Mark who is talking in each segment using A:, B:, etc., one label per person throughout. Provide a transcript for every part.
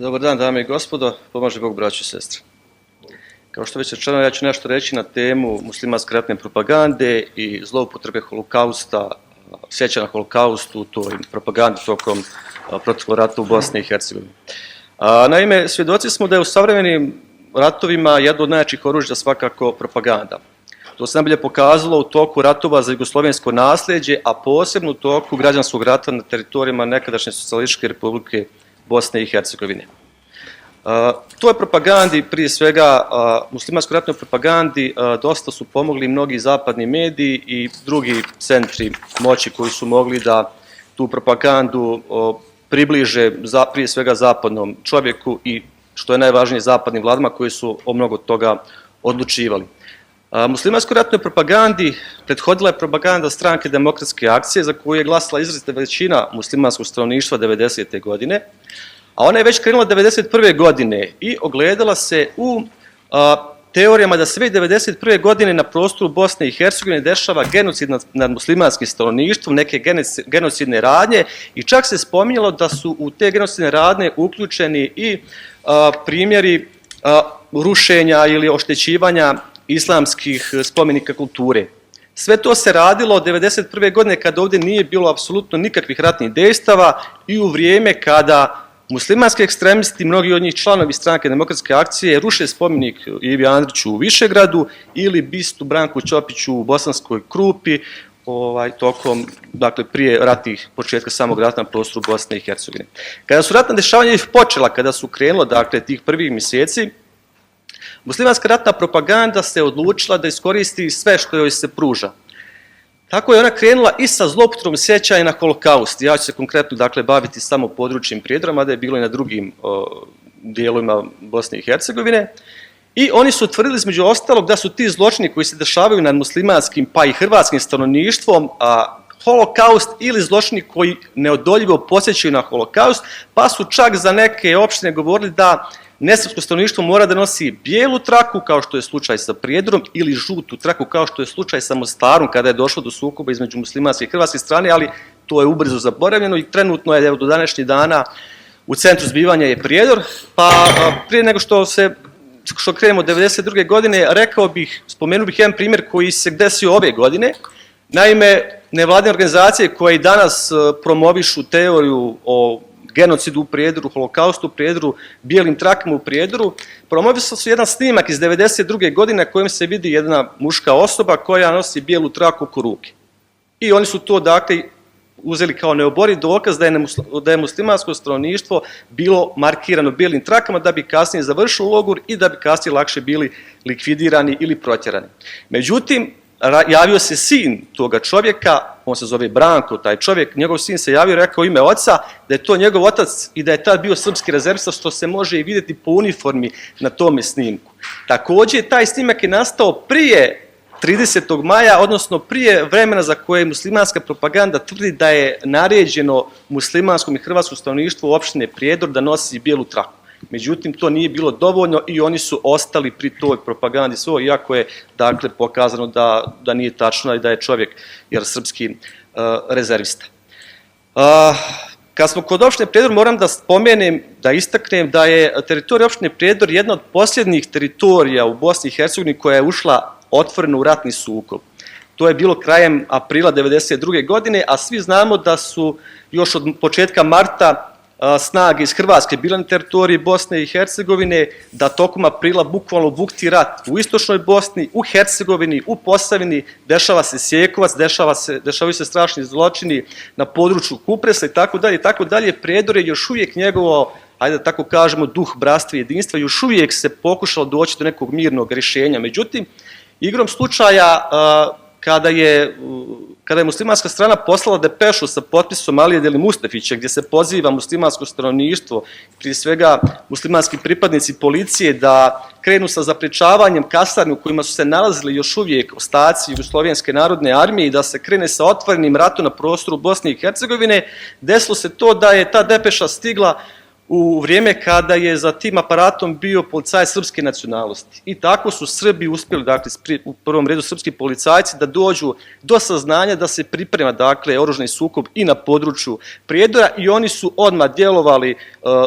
A: Dobar dan, dame i gospodo, pomaže Bog, braćo i sestre. Kao što već rečeno, ja ću nešto reći na temu muslimanske ratne propagande i zloupotrebe holokausta, sjećanja na holokaustu, toj propagandi tokom proteklog rata u Bosni i Hercegovini. Naime, svjedoci smo da je u savremenim ratovima jedno od najjačih oružja svakako propaganda. To se najbolje pokazalo u toku ratova za jugoslovensko nasljeđe, a posebno u toku građanskog rata na teritorijama nekadašnje Socijalističke republike Bosne i Hercegovine. Toj propagandi, prije svega muslimanskoj ratnoj propagandi, dosta su pomogli mnogi zapadni mediji i drugi centri moći koji su mogli da tu propagandu približe prije svega zapadnom čovjeku i, što je najvažnije, zapadnim vladama koji su o mnogo toga odlučivali. Muslimanskoj ratnoj propagandi prethodila je propaganda Stranke demokratske akcije, za koju je glasala izrazita većina muslimanskog stanovništva 90. godine, a ona je već krenula 91. godine i ogledala se u teorijama da se već 91. godine na prostoru Bosne i Hercegovine dešava genocid nad muslimanskim stanovništvom, neke genocidne radnje, i čak se spominjalo da su u te genocidne radnje uključeni i primjeri rušenja ili oštećivanja islamskih spomenika kulture. Sve to se radilo od 1991. godine kada ovdje nije bilo apsolutno nikakvih ratnih dejstava i u vrijeme kada muslimanski ekstremisti, mnogi od njih članovi Stranke demokratske akcije, ruše spomenik Ivi Andriću u Višegradu ili bistu Branku Ćopiću u Bosanskoj Krupi, tokom, dakle, prije ratnih, početka samog rata na prostoru Bosne i Hercegovine. Kada su ratna dešavanja počela, kada su krenula, dakle, tih prvih mjeseci, muslimanska ratna propaganda se odlučila da iskoristi sve što joj se pruža. Tako je ona krenula i sa zloupotrebom sjećanja na holokaust. Ja ću se konkretno, dakle, baviti samo područjem Prijedora, mada je bilo i na drugim dijelovima Bosne i Hercegovine. I oni su tvrdili, između ostalog, da su ti zločini koji se dešavaju nad muslimanskim pa i hrvatskim stanovništvom holokaust ili zločini koji neodoljivo podsjećaju na holokaust, pa su čak za neke opštine govorili da nesrpsko stanovništvo mora da nosi bijelu traku, kao što je slučaj sa Prijedorom, ili žutu traku, kao što je slučaj sa Mostarom, kada je došlo do sukoba između muslimanske i hrvatske strane, ali to je ubrzo zaboravljeno i trenutno je do današnjih dana u centru zbivanja je Prijedor. Pa prije nego što krenemo od 1992. godine, spomenuo bih jedan primjer koji se desio ove godine. Naime, nevladine organizacije koje i danas promovišu teoriju o genocidu u Prijedoru, holokaustu u Prijedoru, bijelim trakama u Prijedoru, promovisali su jedan snimak iz 1992. godine na kojem se vidi jedna muška osoba koja nosi bijelu traku oko ruke. I oni su to, dakle, uzeli kao neoboriv dokaz da je muslimansko stanovništvo bilo markirano bijelim trakama da bi kasnije završilo logor i da bi kasnije lakše bili likvidirani ili protjerani. Međutim, javio se sin toga čovjeka, on se zove Branko, taj čovjek, njegov sin se javio i rekao ime oca, da je to njegov otac i da je tad bio srpski rezervista, što se može i vidjeti po uniformi na tome snimku. Također, taj snimak je nastao prije 30. maja, odnosno prije vremena za koje muslimanska propaganda tvrdi da je naređeno muslimanskom i hrvatskom stanovništvu opštine Prijedor da nosi bijelu traku. Međutim, to nije bilo dovoljno i oni su ostali pri toj propagandi svoj, iako je, dakle, pokazano da nije tačno i da je čovjek srpski rezervista. Kad smo kod opštine Prijedor, moram da spomenem, da istaknem da je teritorija opštine Prijedor jedna od posljednjih teritorija u Bosni i Hercegovini koja je ušla otvoreno u ratni sukob. To je bilo krajem aprila 1992. godine, a svi znamo da su još od početka marta snage iz Hrvatske bile na teritoriji Bosne i Hercegovine, da tokom aprila bukvalno bukti rat u istočnoj Bosni, u Hercegovini, u Posavini, dešava se Sjekovac, dešavaju se strašni zločini na području Kupresa i tako dalje. Prijedor je još uvijek njegovo, ajde da tako kažemo, duh bratstva i jedinstva, još uvijek se pokušalo doći do nekog mirnog rješenja. Međutim, igrom slučaja, kada je muslimanska strana poslala depešu sa potpisom Alije Deli Mustafića, gdje se poziva muslimansko stanovništvo, prije svega muslimanski pripadnici policije, da krenu sa zaprečavanjem kasarni u kojima su se nalazili još uvijek ostaci Jugoslovenske narodne armije i da se krene sa otvorenim ratom na prostoru Bosne i Hercegovine, desilo se to da je ta depeša stigla u vrijeme kada je za tim aparatom bio policajac srpske nacionalnosti. I tako su Srbi uspjeli, dakle, u prvom redu srpski policajci, da dođu do saznanja da se priprema, dakle, oružani sukob i na području Prijedora i oni su odmah djelovali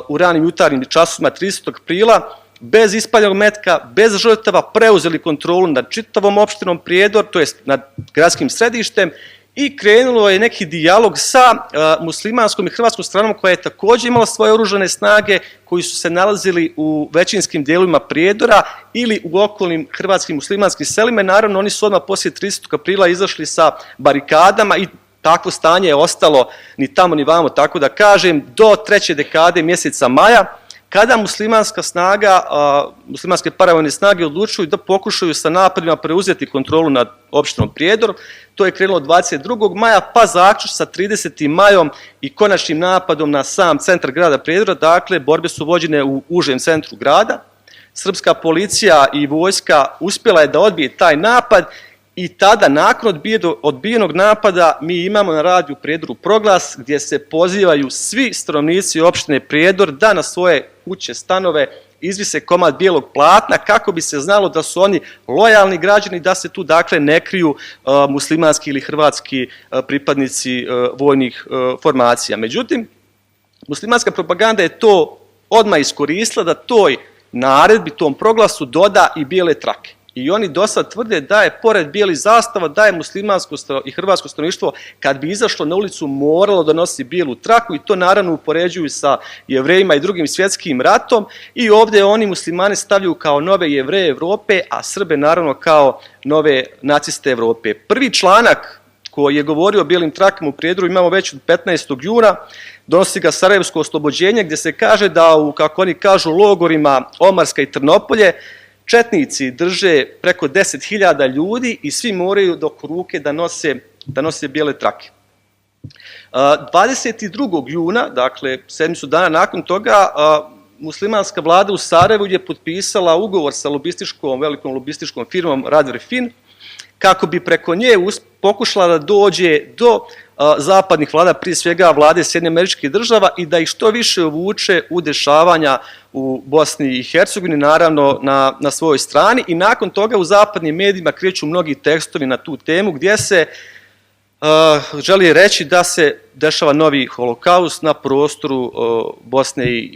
A: u ranim jutarnjim časovima 30. aprila, bez ispaljenog metka, bez žrtava, preuzeli kontrolu nad čitavom opštinom Prijedor, to jest nad gradskim središtem, i krenulo je neki dijalog sa muslimanskom i hrvatskom stranom koja je također imala svoje oružane snage koji su se nalazili u većinskim dijelovima Prijedora ili u okolnim hrvatskim muslimanskim selima. Naravno, oni su odmah poslije 30. aprila izašli sa barikadama i takvo stanje je ostalo ni tamo ni vamo, tako da kažem, do treće dekade mjeseca maja, kada muslimanska snaga, muslimanske paravojne snage odlučuju da pokušaju sa napadima preuzeti kontrolu nad opštinom Prijedor. To je krenulo 22. maja, pa zaključno sa 30. majom i konačnim napadom na sam centar grada Prijedora. Dakle, borbe su vođene u užem centru grada. Srpska policija i vojska uspjela je da odbije taj napad i tada, nakon odbijenog napada, mi imamo na radiju Prijedoru proglas gdje se pozivaju svi stanovnici opštine Prijedor da na svoje kuće, stanove izvise komad bijelog platna kako bi se znalo da su oni lojalni građani, da se tu, dakle, ne kriju muslimanski ili hrvatski pripadnici vojnih formacija. Međutim, muslimanska propaganda je to odmah iskoristila da toj naredbi, tom proglasu doda i bijele trake. I oni do sad tvrde da je pored bijelih zastava, da je muslimansko i hrvatsko stanovništvo kad bi izašlo na ulicu moralo da nosi bijelu traku i to naravno upoređuju sa Jevrejima i Drugim svjetskim ratom i ovdje oni muslimane stavljaju kao nove Jevreje Evrope, a Srbe naravno kao nove naciste Evrope. Prvi članak koji je govorio o bijelim trakama u Prijedoru imamo već od 15. juna, donosi ga Sarajevsko oslobođenje gdje se kaže da u, kako oni kažu, logorima Omarska i Trnopolje četnici drže preko 10.000 ljudi i svi moraju do ruke da nose bijele trake. 22. juna, dakle sedmicu dana nakon toga, muslimanska vlada u Sarajevu je potpisala ugovor sa velikom lobističkom firmom Radver Fin, kako bi preko nje pokušala da dođe do zapadnih vlada, prije svega vlade Sjedinjenih Američkih Država, i da ih što više uvuče u dešavanja u Bosni i Hercegovini, naravno na svojoj strani. I nakon toga u zapadnim medijima kreću mnogi tekstovi na tu temu gdje se želi reći da se dešava novi holokaust na prostoru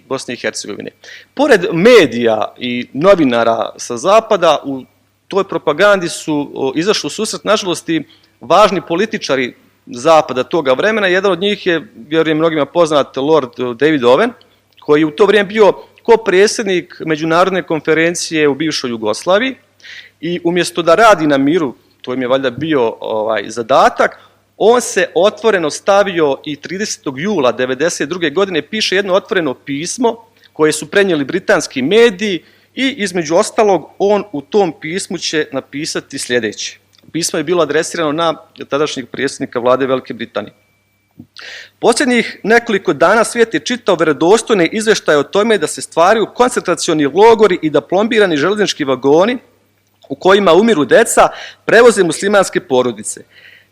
A: Bosne i Hercegovine. Pored medija i novinara sa zapada, u toj propagandi su izašli u susret, nažalost, i važni političari zapada toga vremena. Jedan od njih je, vjerujem mnogima poznat, Lord David Owen, koji je u to vrijeme bio kopredsjednik međunarodne konferencije u bivšoj Jugoslaviji i umjesto da radi na miru, to im je valjda bio zadatak, on se otvoreno stavio i 30. jula 1992. godine piše jedno otvoreno pismo koje su prenijeli britanski mediji i između ostalog on u tom pismu će napisati sljedeće. Pismo je bilo adresirano na tadašnjeg predsjednika vlade Velike Britanije. Posljednjih nekoliko dana svijet je čitao vjerodostojne izvještaje o tome da se stvaraju koncentracioni logori i da plombirani željeznički vagoni u kojima umiru deca prevoze muslimanske porodice.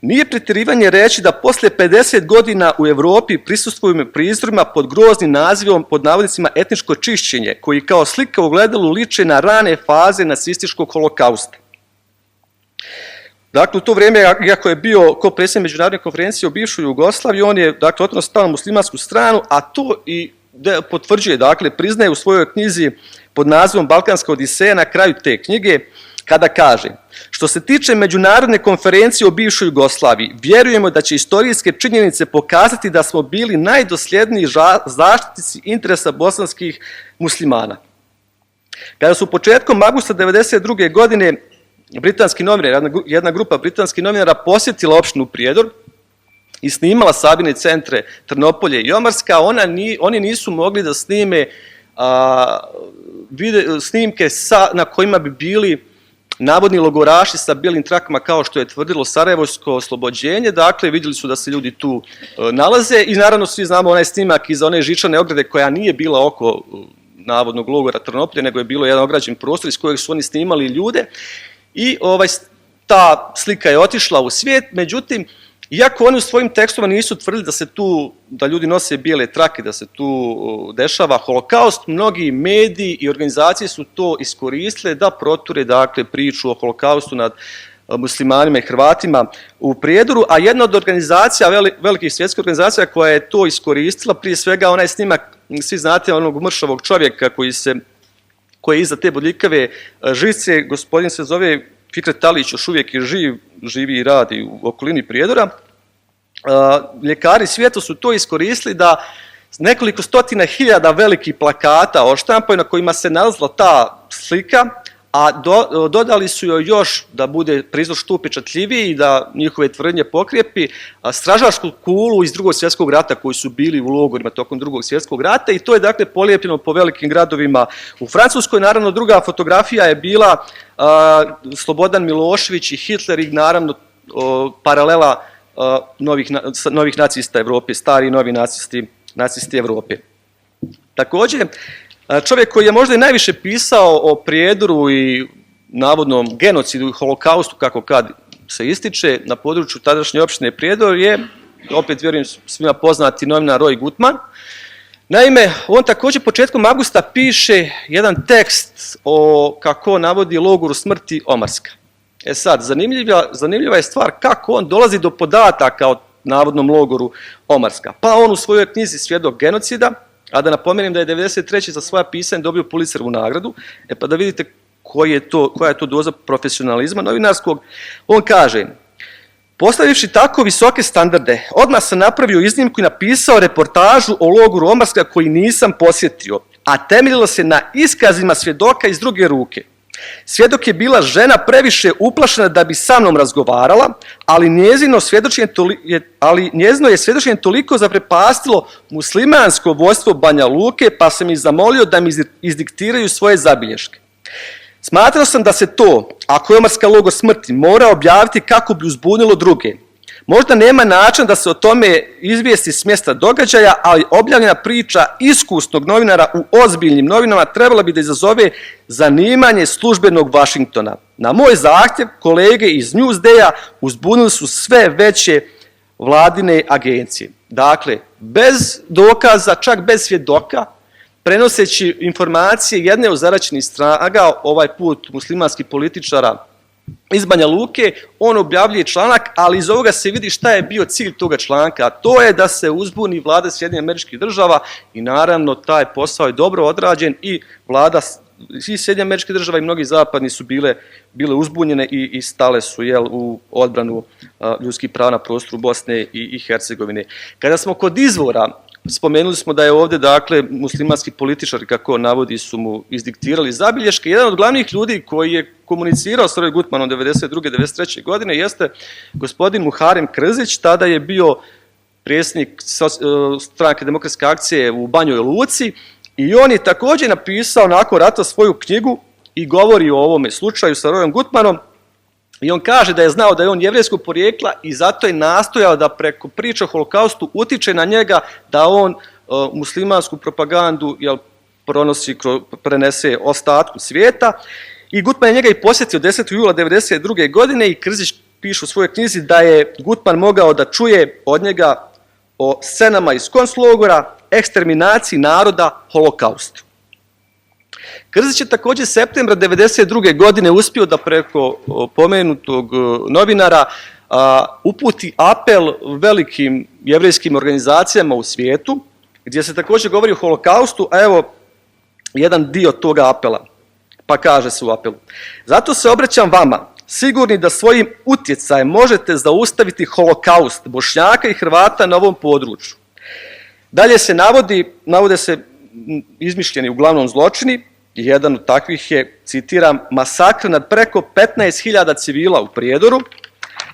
A: Nije pretjerivanje reći da poslije 50 godina u Europi prisustvujemo prizorima pod groznim nazivom, pod navodnicima, etničko čišćenje, koji kao slika u ogledalu liče na rane faze nacističkog holokausta. Dakle, u to vrijeme, iako je bio kopredsjednik međunarodne konferencije o bivšoj Jugoslaviji, on je, dakle, otvoreno stao na muslimansku stranu, a to i potvrđuje, dakle, priznaje u svojoj knjizi pod nazivom Balkanska odiseja na kraju te knjige, kada kaže: što se tiče međunarodne konferencije o bivšoj Jugoslaviji, vjerujemo da će istorijske činjenice pokazati da smo bili najdosljedniji zaštitnici interesa bosanskih muslimana. Kada su početkom avgusta 1992. godine britanski novinari, jedna grupa britanskih novinara posjetila opštinu Prijedor i snimala Sabine centre Trnopolje i Omarska, oni nisu mogli da snime snimke na kojima bi bili navodni logoraši sa bijelim trakama, kao što je tvrdilo Sarajevsko oslobođenje. Dakle, vidjeli su da se ljudi tu nalaze i naravno svi znamo onaj snimak iza one žičane ograde koja nije bila oko navodnog logora Trnopolje, nego je bilo jedan ograđen prostor iz kojeg su oni snimali ljude i ta slika je otišla u svijet. Međutim, Iako oni u svojim tekstovima nisu tvrdili da ljudi nose bijele trake, da se tu dešava holokaust, mnogi mediji i organizacije su to iskoristile da proture, dakle, priču o holokaustu nad muslimanima i Hrvatima u Prijedoru, a jedna od organizacija, velikih svjetskih organizacija koja je to iskoristila, prije svega onaj snimak, svi znate onog mršavog čovjeka koji je iza te bodljikave žice, gospodin se zove Fikret Talić, još uvijek je živi i radi u okolini Prijedora. Ljekari svijeta su to iskoristili da nekoliko stotina hiljada velikih plakata odštampaju na kojima se nalazila ta slika, a dodali su joj još, da bude prizor što upečatljiviji i da njihove tvrdnje pokrijepi, stražarsku kulu iz Drugog svjetskog rata koji su bili u logorima tokom Drugog svjetskog rata, i to je dakle polijepljeno po velikim gradovima u Francuskoj. Naravno, druga fotografija je bila Slobodan Milošević i Hitler i naravno paralela novih nacista Evrope, stari i novi nacisti Evrope. Također, čovjek koji je možda i najviše pisao o Prijedoru i navodnom genocidu i holokaustu, kako kad se ističe, na području tadašnje opštine Prijedor je, opet vjerujem svima poznati, novinar Roy Gutman. Naime, on također početkom avgusta piše jedan tekst o, kako navodi, logoru smrti Omarska. Sad, zanimljiva je stvar kako on dolazi do podataka o navodnom logoru Omarska. Pa on u svojoj knjizi Svjedok genocida, a da napomenem da je 1993. za svoja pisanja dobio Pulitzerovu nagradu, pa da vidite koja je to doza profesionalizma novinarskog, on kaže: postavivši tako visoke standarde, odmah sam napravio iznimku i napisao reportažu o logoru Omarska koji nisam posjetio, a temeljilo se na iskazima svjedoka iz druge ruke. Svjedok je bila žena previše uplašena da bi sa mnom razgovarala, ali njezino je svjedočenje toliko zaprepastilo muslimansko vodstvo Banja Luke, pa sam ih zamolio da mi izdiktiraju svoje zabilješke. Smatrao sam da se to, ako je Omarska logor smrti, mora objaviti kako bi uzbunilo druge. Možda nema načina da se o tome izvijesti s mjesta događaja, ali objavljena priča iskusnog novinara u ozbiljnim novinama trebala bi da izazove zanimanje službenog Vašingtona. Na moj zahtjev kolege iz Newsday-a uzbunili su sve veće vladine agencije. Dakle, bez dokaza, čak bez svjedoka, prenoseći informacije jedne od zaraćenih snaga, ovaj put muslimanskih političara iz Banja Luke, on objavljuje članak, ali iz ovoga se vidi šta je bio cilj toga članka, a to je da se uzbuni vlada Sjedinjenih Američkih Država, i naravno taj posao je dobro odrađen i vlada i Sjedinjenih Američkih Država i mnogi zapadni su bile uzbunjene i stale su u odbranu ljudskih prava na prostoru Bosne i Hercegovine. Kada smo kod izvora, spomenuli smo da je ovdje, dakle, muslimanski političari, kako navodi, su mu izdiktirali zabilješke. Jedan od glavnih ljudi koji je komunicirao s Roy Gutmanom 1992. 1993. godine jeste gospodin Muharrem Krzić, tada je bio predsjednik Stranke demokratske akcije u Banjoj Luci, i on je također napisao nakon rata svoju knjigu i govori o ovome slučaju sa Royom Gutmanom. I on kaže da je znao da je on jevrejskog porijekla i zato je nastojao da preko priče o holokaustu utiče na njega da on muslimansku propagandu prenese ostatku svijeta. I Gutman je njega i posjetio 10. jula 1992. godine i Krzić piše u svojoj knjizi da je Gutman mogao da čuje od njega o scenama iz konclogora, eksterminaciji naroda, holokaustu. Krzić je također septembra 1992. godine uspio da preko pomenutog novinara uputi apel velikim jevrejskim organizacijama u svijetu, gdje se također govori o holokaustu, a evo jedan dio toga apela. Pa kaže se u apelu: zato se obraćam vama, sigurni da svojim utjecajem možete zaustaviti holokaust Bošnjaka i Hrvata na ovom području. Dalje se navode se izmišljeni uglavnom zločini. Jedan od takvih je, citiram, masakr nad preko 15.000 civila u Prijedoru,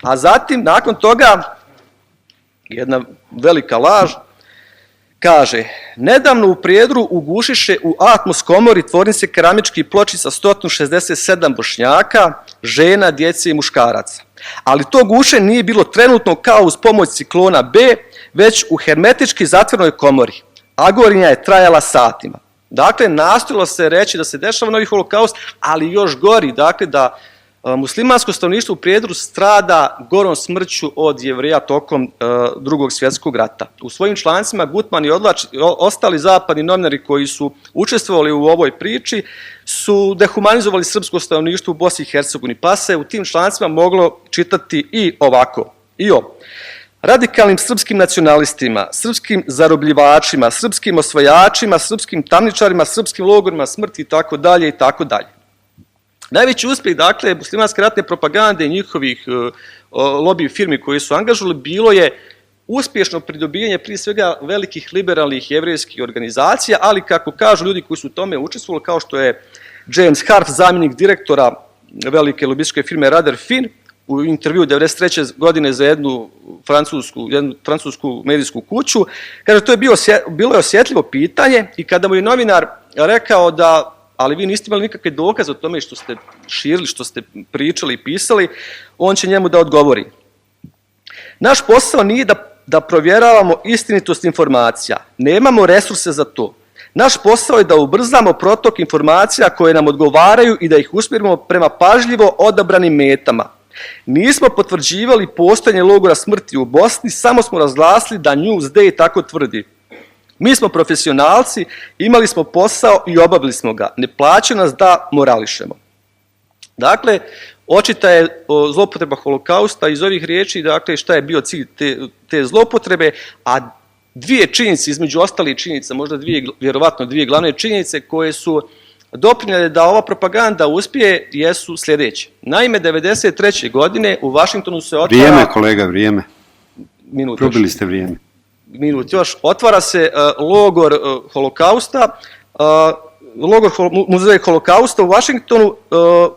A: a zatim, nakon toga, jedna velika laž, kaže: nedavno u Prijedoru ugušiše u Atmos komori tvornice keramičkih pločica 167 Bošnjaka, žena, djece i muškaraca. Ali to gušenje nije bilo trenutno kao uz pomoć ciklona B, već u hermetički zatvorenoj komori. Agonija je trajala satima. Dakle, nastojalo se reći da se dešava novi holokaust, ali još gori, dakle, da Muslimansko stanovništvo u Prijedoru strada gorom smrću od Jevreja tokom Drugog svjetskog rata. U svojim člancima Gutman i ostali zapadni novinari koji su učestvovali u ovoj priči su dehumanizovali srpsko stanovništvo u Bosni i Hercegovini, pa se u tim člancima moglo čitati i ovako, i o radikalnim srpskim nacionalistima, srpskim zarobljivačima, srpskim osvajačima, srpskim tamničarima, srpskim logorima smrti itd. itd. Najveći uspjeh, dakle, muslimanske ratne propagande i njihovih lobby firmi koji su angažovali bilo je uspješno pridobijanje prije svega velikih liberalnih jevrejskih organizacija, ali kako kažu ljudi koji su u tome učestvovali, kao što je James Harf, zamjenik direktora velike lobističke firme Rader Fin, u intervju 1993. godine za jednu francusku medijsku kuću, kaže to je bilo osjetljivo pitanje i kada mu je novinar rekao da ali vi niste imali nikakve dokaze o tome što ste širili, što ste pričali i pisali, on će njemu da odgovori. Naš posao nije da provjeravamo istinitost informacija, nemamo resurse za to. Naš posao je da ubrzamo protok informacija koje nam odgovaraju i da ih usmjerimo prema pažljivo odabranim metama. Nismo potvrđivali postojanje logora smrti u Bosni, samo smo razglasili da Newsday tako tvrdi. Mi smo profesionalci, imali smo posao i obavili smo ga. Ne plaća nas da morališemo. Dakle, očita je zloupotreba holokausta iz ovih riječi, dakle, šta je bio cilj te zloupotrebe, a dvije činjenice, između ostalih činjenica, možda vjerovatno dvije glavne činjenice koje su doprinijele da ova propaganda uspije jesu sljedeće. Naime, 1993. godine u Vašingtonu se otvara...
B: Vrijeme, kolega, vrijeme.
A: Minut
B: probili ste vrijeme.
A: Minut još. Otvara se logor holokausta, muzej holokausta u Vašingtonu,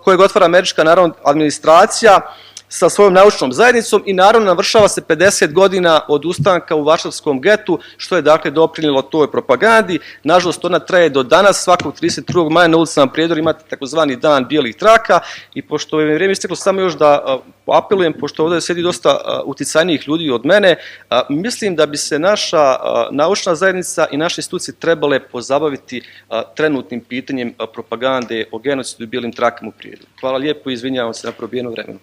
A: kojeg otvara američka narodna administracija sa svojom naučnom zajednicom i naravno navršava se 50 godina od ustanka u Varšavskom getu, što je dakle doprinijelo toj propagandi. Nažalost, ona traje do danas, svakog 32. maja na ulicama Prijedora imate takozvani dan bijelih traka i pošto je vrijeme isteklo, samo još da apelujem, pošto ovdje sjedi dosta uticajnijih ljudi od mene, mislim da bi se naša naučna zajednica i naše institucije trebale pozabaviti trenutnim pitanjem propagande o genocidu i bijelim trakama u Prijedoru. Hvala lijepo i izvinjavam se na probijeno vremenu.